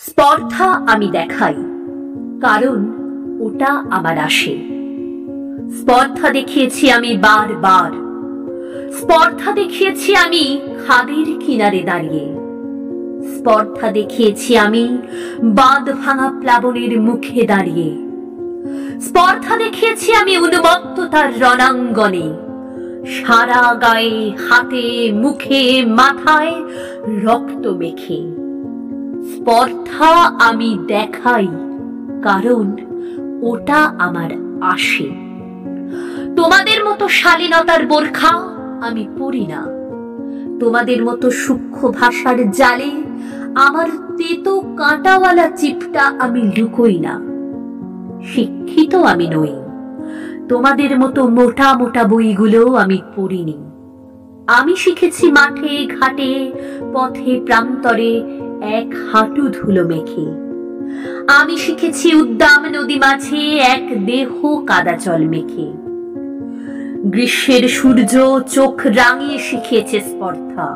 স্পর্ধা আমি দেখাই, কারণ ওটা আমার আসে। স্পর্ধা দেখিয়েছি আমি বারবার, স্পর্ধা দেখিয়েছি আমি খাদের কিনারে দাঁড়িয়ে, স্পর্ধা দেখিয়েছি আমি বাঁধ ভাঙা প্লাবনের মুখে দাঁড়িয়ে, স্পর্ধা দেখিয়েছি আমি উন্মত্ততার রণাঙ্গনে, সারা গায়ে হাতে মুখে মাথায় রক্ত মেখে। স্পর্ধা আমি দেখাই, কারণ ওটা আমার আসে। তোমাদের মতো শালীনতার বোরখা আমি পরি না, তোমাদের মতো সূক্ষ্ম ভাষার জালে আমার তেতো কাঁটাওয়ালা চিপটা আমি লুকোই না। শিক্ষিত আমি নই, তোমাদের মতো মোটা মোটা বইগুলো আমি পড়িনি। আমি শিখেছি মাঠে ঘাটে পথে প্রান্তরে এক হাঁটু ধুলো মেখে। আমি শিখেছি উদ্দাম নদী মাঝে এক দেহ কাদা জল মেখে। গ্রীষ্মের সূর্য চোখ রাঙিয়ে শিখিয়েছে স্পর্ধা।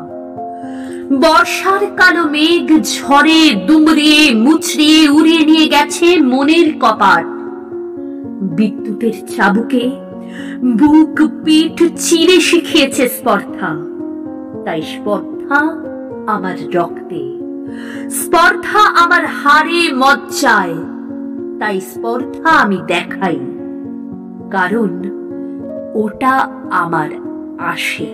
বর্ষার কালো মেঘ ঝড়ে দুমড়িয়ে মুচড়িয়ে উড়িয়ে নিয়ে গেছে মনের কপাট। বিদ্যুতের চাবুকে বুক পিঠ চিরে শিখিয়েছে স্পর্ধা। তাই স্পর্ধা আমার রক্তে, স্পর্ধা আমার হাড়ে মজ্জায়। তাই স্পর্ধা আমি দেখাই, কারণ ওটা আমার আসে।